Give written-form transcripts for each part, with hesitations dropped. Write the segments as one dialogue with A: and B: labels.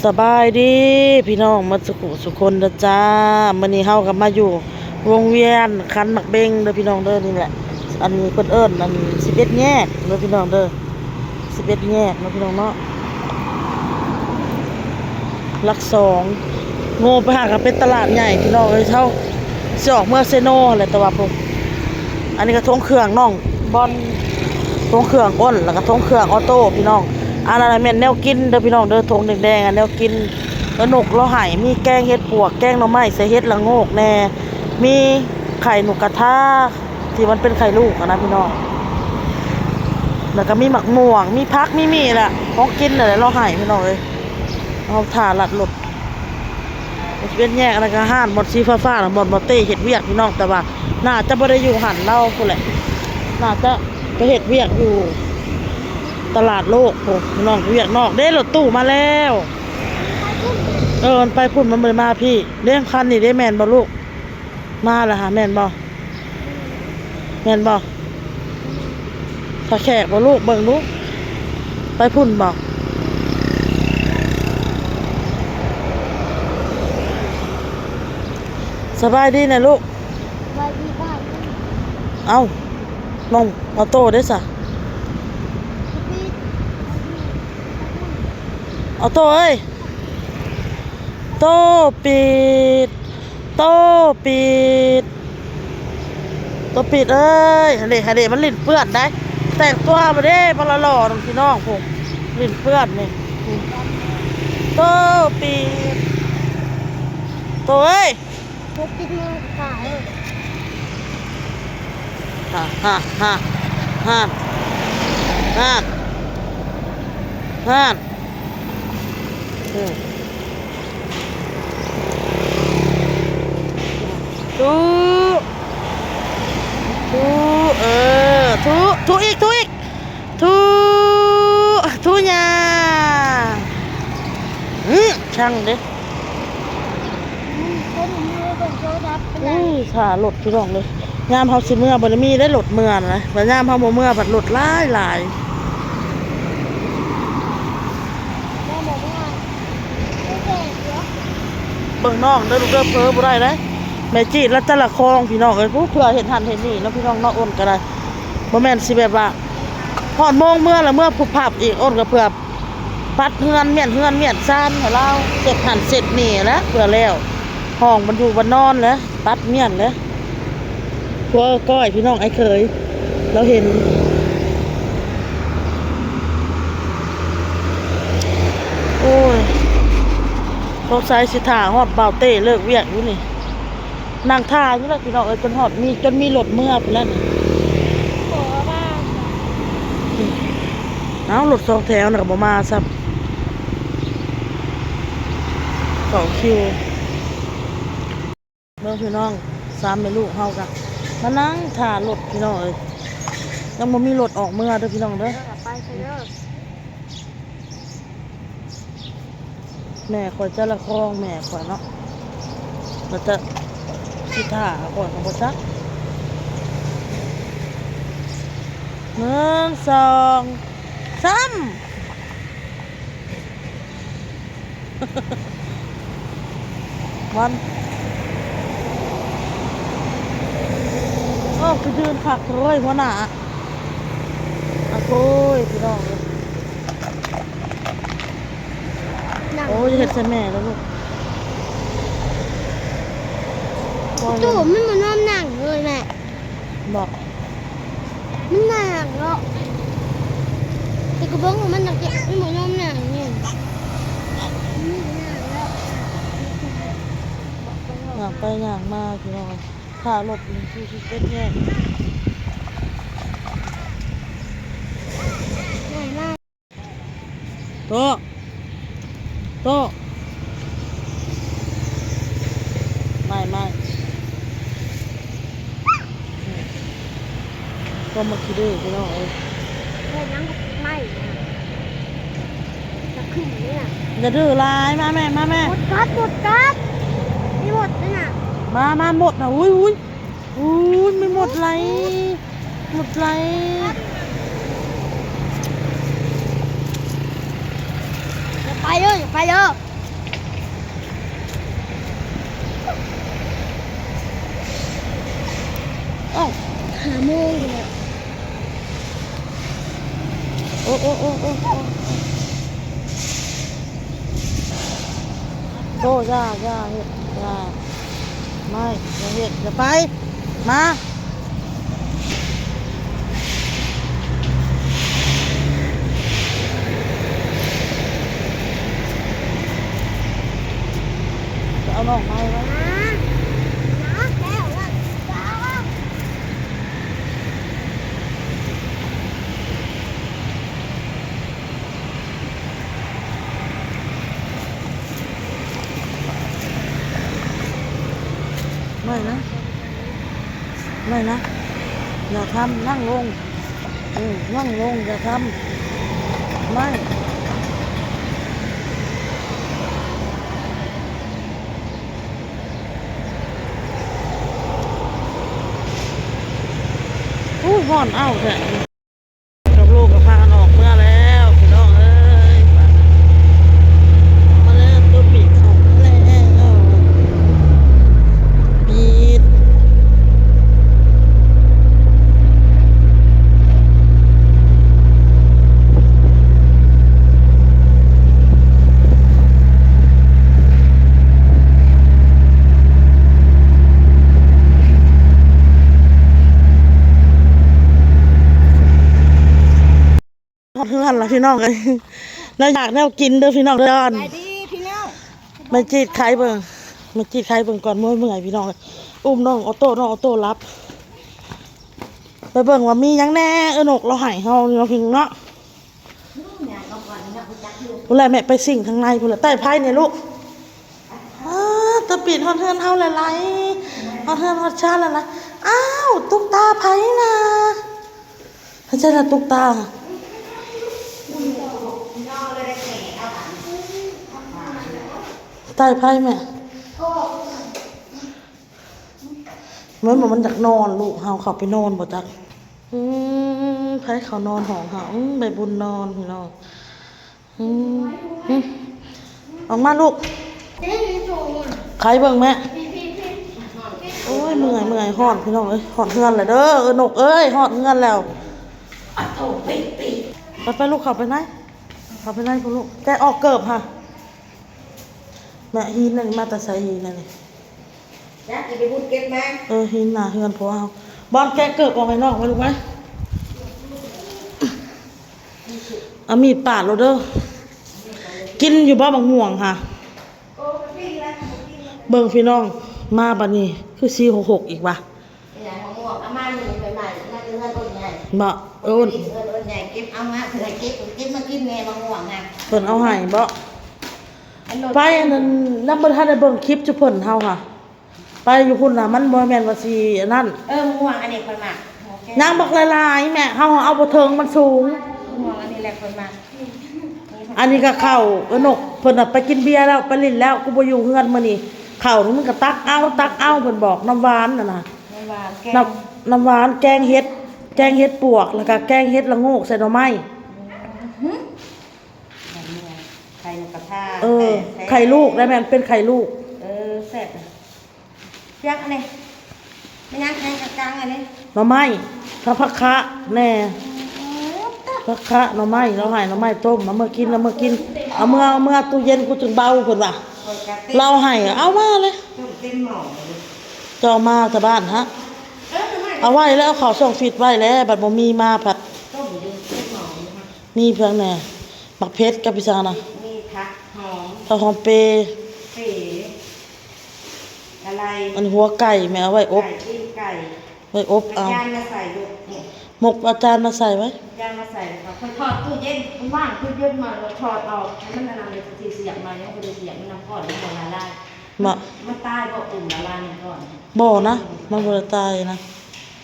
A: สบายดีพี่น้องมาสุขคนนะจ้ามื้อนี้เฮากับมาอยู่วงเวียนคันหมักเบงเด้อพี่น้องเด้อนี่แหละอันนี้เพิ่นเอิ้นอัน11แยกเด้อพี่น้องเด้อ11แยกเนาะพี่น้องเนาะหลักสองโง่ไปหากันเป็นตลาดใหญ่พี่น้องเอ้ยเท่าสิออกเมื่อเซโนแหละแต่ว่าผมอันนี้ก็ทงเครื่องน้องบอลทงเครื่องอ้นแล้วก็ทงเครื่องออโต้พี่น้องอันนั้นแม่นแนวกินเด้อพี่น้องเด้อทงแดงๆอันแนวกินแล้วนกเราหายมีแกงเห็ดปวกแกงหน่อไม้ใส่เห็ดละโงกแน่มีไข่นกกระทาที่มันเป็นไข่ลูกนะพี่น้องแล้วก็มีหมักม่วงมีพักมีแหละของกินอะไรเราหายพี่น้องเลยเอาถ่าหลัดหลดเป็นแยกอะไรก็ห้านบอดซีฟ้าๆบอดบอเต้เห็ดเวียกพี่น้องแต่ว่าน่าจะไม่ได้อยู่หันเล่าคนแหละน่าจะไปเห็ดเวียกอยู่ตลาดโลกโอ้น้องเวียกนอกได้รถตู้มาแล้วมันไปพุ่นมันเลยมาพี่เลี้ยงคันนี่ได้แมนบ่ลูกมาแล้วฮะแมนบ่ถ้าแขกบ่ลูกเบิ่งลูกไปพุ่นบ่สบายดีนะลูก
B: สบายดีบ้าน
A: เอาน้องเอาโต้ได้สะเอาโต้เอ้ยโต้ปิดโต้ปิดโต้ปิดเอ้ยฮะเด็กมันลิ้นเปื้อนได้แต่งตัวมาเด้พลหล่อน้องพี่น้องผมลิ้นเปื้อนนี่โต้ปิดโต้เอ้ย
B: พกกินมือขาย
A: ฮ่าฮ่าฮ่าฮ่าฮ่าฮ่าทูทูอีกทูยาช่างเด้
B: คนมือเป็นโซดับเป็นไร
A: ขาหลดพี่น้องเลยยามเฮาสิเมื่อบ่ได้มีได้หลดเมื่อนะแต่ยามเฮาบ่เมื่อบัดหลดหลาย
B: แม่บอกว่าไม่เจ็บเหรอ
A: เบิ่งน้องเด้อลูกเด้อเพ้อบ่ได้เด้แม่จีดแล้วแต่ละคลองพี่น้องเอ้ยผู้เผื่อเห็นหันเห็นนี่แล้วพี่น้องนอกอ้นก็ได้บ่แม่นสิแบบว่าพอดโมงเมื่อแล้วเมื่อผู้ผับอีกอ้นก็เผื่อปัดเฮือนเมียนซ่านให้เราเสร็จหันเสร็จนี่แล้วเผื่อแล้วห้องมันอยู่บ้านนอนแล้วปัดเมียนแล้วพวกก้อยพี่น้องไอ้เคยเราเห็นโอ้ยเขาใช้สิท่าฮอดเบาเต้เลิกเวียกอยู่นี่นางท่าอยู่แล้วพี่น้องจนฮอดจนมีรถเมื่อไปแล้วนี่
B: ขอบ้าน
A: เอารถสองแถวน่ะก็บ่มาซับต่อคิวเมื่อพี่น้อง3แม่ลูกเฮากันมานั่งท่ารถพี่น้องเอ้ยยังบ่มีรถออกเมื่อเด้อพี่น้องเด้อ
B: ไปเด้อ
A: แม่คอยจะละครองแม่คอยเนาะเราจะสิท่าก่อนของบ่ซัก1 2 3วันไปยืนผักเลยหัวหน้าโอ้ยพี่น้องเลยโอ้ยเห็ดใส่แม่แล้วลูก
B: จู่มันเหมือนน้ำหนังเลยแม่
A: บอก
B: มันหนังแล้วแต่กระเบื้องของมันหนักอย่างมันเหมือนน้ำหนังเนี่ย
A: อยากไปอยากมาพี่น้องถ่ารถคือเป็นแย่โตไม่ก็มาคิดดูพี่น้อง
B: แค่นั่งไม่จะขึ้นเนี่ย
A: อย่าดื้อลายมาแม่
B: หมดกัดไม่หมดเลยน่ะ
A: มาหมดนะอุ้ยไม่หมดไร
B: ไปเลยไปเลยโอ้หาโมงเลย
A: โอ้โอ้โอ้โอ้โอ้โตย่าเฮ็ดย่าไม่อย่าเฮ็ดอย่าไปมาจะเอาน้องไม้ไว้ไม่นะไม่นะอย่าทำนั่งลงนั่งลงอย่าทำไม่ห่อนเอาแท้กับลูกก็พากันออกเมื่อแล้วพี่น้องเอ้ยมาแล้วตัวปีกออกมาแล้วปีดเพื่อนละพี่น้องเลยเราอยากแนวกินเด้อพี่น้องเด้อ
B: ไปดีพี่น้อง
A: มาจีดไข่เบิ่งมาจีดไข่เบิ่งก่อนเมื่อยพี่น้องอุ้มน้องออโต้รับไปเบิ่งว่ามีหยังแน่นกเราหายเฮาเนาะพี่เนาะพุ่นแหละแม่ไปสิ่งทางในพุ่นแหละใต้ไผ่เนี่ยลูกตะปิดฮอดเฮือนเฮาหลายๆฮอดเฮือนฮอดชาติหลายๆอ้าวตุ๊กตาไผ่น่ะไม่ใช่น่ะตุ๊กตาใต้ไพ่แม่เหมือนมันอยากนอนลูกเฮาเขาไปนอนบ่จักไพ่เขานอนห้องเฮาใบบุญนอนพี่น้องออกมาลูกใครเบิ่งแม่โอ้ยเมื่อยหอดพี่น้องเอ้ยหอดเฮือนเลยเด้อนกเอ้ยหอดเฮือนแล้วไปลูกเข้าไปไหนพ่อลูกแกออกเกิบค่ะแม่หินนั่นมาแต่ใส่หินนั่นนี่
C: จะไปบุญเก็บไหม
A: หินหนาเฮือนผัวเอาบอลแกเกิดออกไปนอกไว้ลูกไหมเอามีดปาดเราเด้อกินอยู่บ้านบางม่วงค่ะเบิ่งพี่น้องมาบัดนี้คือ466อีกว่ะ
C: อย่างของหมวกอามาหนึ่งไปใหม่มาเงินต้นใหญ่
A: บ่
C: เงินต้นใหญ่เก็บเอามาเผื่อเก็บมากินแม่บางหมวกนะ
A: เพิ่นเอาให้บ่ไปอันนั้นนำบ่ทันได้เบิ่งคลิปจุเพิ่นเฮาค่ะไปอยู่พุ่นน่ะมันบ่แม่นว่าสิอันนั้น
C: ม่วงอันนี้คนมาก
A: นางบักหลายๆแม่เฮาเอาบ่เทิงมันสูง
C: ม่วงอันนี้แหละคนมาก
A: อันนี้ก็เข้านกเพิ่นน่ะไปกินเบียร์แล้วไปลิ้นแล้วกูบ่อยู่เฮือนมื้อนี้ข้าวนี่มันก็ตักเอาเพิ่นบอกน้ำหวานน่ะนะน้ำหวานแกงเฮ็ดปวกแล้วก็แกงเฮ็ดละโงกใส่หน่อไม้
C: ไข่กระทะ
A: ไข่ลูกได้แม่นเป็นไข่ลูก
C: แซ่บเปียกอันนี้ไม่ยั้งแกงกลางอันนี้
A: หน่อไม้ผักคะแน่ผักคะหน่อไม้เราให้หน่อไม้ต้มมาเมื่อกินเอาเมื่อตู้เย็นกูจึงเบาเพิ่นว่าเราให้เอามาเลยจอมาจากบ้านฮะเอาไว้แล้วเอาข้าวส่งฟิตไว้แล้วบัดบ่มีมาผัดมีเพียงแน่มักเพชรกับพี่ซานะ
C: มีผัก
A: หอมเป
C: อะไร
A: อันหัวไก่แม่เอาไว้อบ
C: ไก่
A: ไว้อบเอา
C: จานมาใส่ลูก
A: หมกอาจารย์มาใส่ไว้
C: จานมาใส่ครับค่อยทอดตู้เย็นว่างตู้เย็นมาเราถอดออกให้มันนานๆเลยทีเสียบมายังบ่ได้เสียบมันน้ำก้อนมันละลายมันตายบ่ตุ่มละลายก่อน
A: บ่นะมันบ่ตายนะ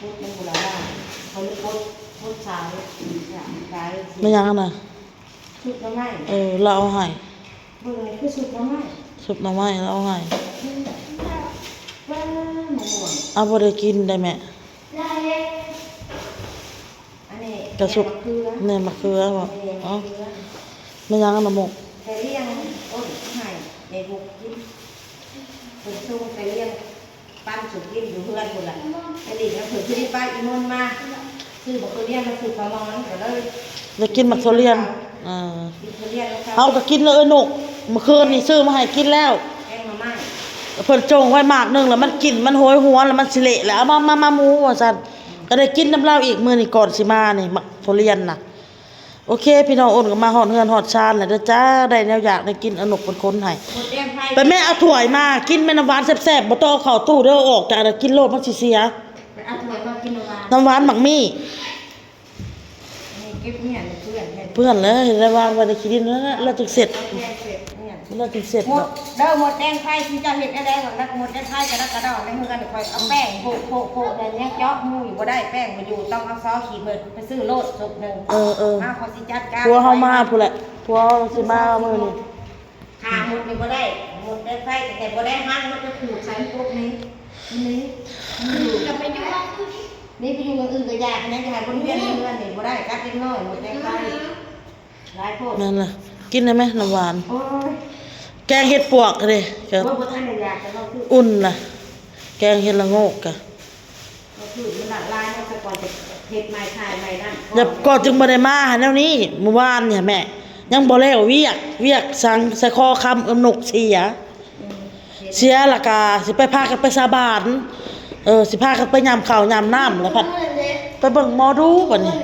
C: พุดมันบ่ละลายเขาเลยพุดสาย
A: ไม่ยังน่ะ
C: ชุบหน่อไม้
A: เราเอาให้
C: เบิ่งนี่คือชุบหน่อไม้
A: เราเอาให้เอาบ่ได้กินได้แม่
C: อันนี้
A: กระสุบเนี่ยมะเขือบ่ไม่ยังน่ะหมก
C: แต่เรียง ในบุกกินผมส่งไปเลี้ยงปั้นสุกกินอยู่เพื่อนคนละไอ้ดิแล้วเผื่อที่ได้ไปอีมนมาซื้อบอกตัวเลี้ยงมาซื้อปลาหมอนก็เลย
A: ได้กินมักทุเรียน
C: กินตัวเลี้ยงแล้ว
A: เอาก็กินเลยนกเมื่อคืนนี่ซื้อมาให้กินแล้ว
C: แกงมาม่า
A: เพิ่นจงไว้มากนึงแล้วมันกินมันโหยหัวแล้วมันสิเละแล้วเอามาหมูว่าซั่นก็ได้กินน้ำเหล้าอีกมื้อนี้ก่อนสิมานี่มักทุเรียนน่ะโอเคพี่น้องโอนก็มาฮอดเฮือนฮอดชานแล้วเด้อจ้าได้แนวอยากได้กินเอานกเป็นคนให้
C: หมดแดงไฟ
A: ไปแม่เอาถ้วยมากินแม่น้ำหวานแซ่บๆบ่ต้องเอาเข้าตู้เด้อออกจากนั้นกินโลดมันสิเสีย
C: ไปเอาถ้วยมากินน้ำหวาน
A: น้ำหวานหมักมี่
C: นี่เก็บเนี่ยเพื่อนแค่
A: เพื่อนเลยได้วางไว้ในขี้ดินแล้วนะแล้วจึงเสร็จ
C: เอาแค่เสร็จเนี่ย
A: แล้วจึงเสร็จ
C: หมด
A: เนาะ
C: เด้อหมดแดงไฟที่จะเห็ดอะไรหรอกนะหมดแดงไฟกระดักกระดอกในมือกันคอยเอาแป้งโปะแต่เนี้ยเจาะมูอยู่บ่ได้แป้งมาอยู่ต้องเอาซอสขีดเบิดไปซื้อโลดสุกหนึ่ง มาขอสิจัดการ
A: พัวเฮามาพู้นแหละพัวเฮาสิมามื้อนี้
C: ขาหมดนี่บ่ได้หมดแดงไฟแต่บ่ได้มันมันจะขูดใช้พวกนี้นี่อยู่
B: จะไปอยู่ห้องอื่น
C: นี่ไปอยู่กับอื่นก็ยากนะจะให้คนเวียนเงินนี่บ่ได้กัดเล็กน้อยหมดแดงไฟหลายโพด
A: นั่นล่ะกินได้ไหมน้ำหวาน
C: โอ้ย
A: แกงเห็ดปวกเด้ก็
C: ว่าบ่ทันได้อยากจะเราคือ
A: อุ่นน่ะแกงเห็ดละโงกกะ
C: เราคือมันหลากหลายเนาะแต่ก่อนจะเฮ็ดใหม่ถ่ายใหม่นั่น
A: อย่าก็จึงบ่ได้มาหาแนวนี้เมื่อวานเนี่ยแม่ยังบ่แล้วเวียกสั่งใส่คอคำนกเสียและกาสิไปพากันไปสาบานสิพากันไปยามข้าวยามน้ำแล้วพัดไปเบิ่งหมอดูบัดนี้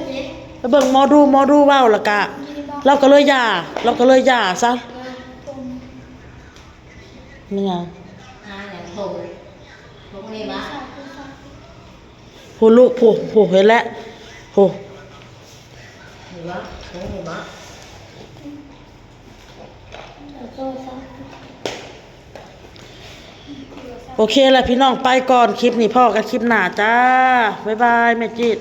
A: ไปเบิ่งหมอดูเว้าและกะเราก็เลยหย่าซะมันหยัง
C: อย่างโถพวกนี้มา
A: ผู้ลูกผู้เห็นแล้วผู้
C: เห็นมั้ยเห็นมั้ย
A: โอเคแล้วพี่น้องไปก่อนคลิปนี้พ่อกันคลิปหน้าจ้าบ๊ายบายแม่จิต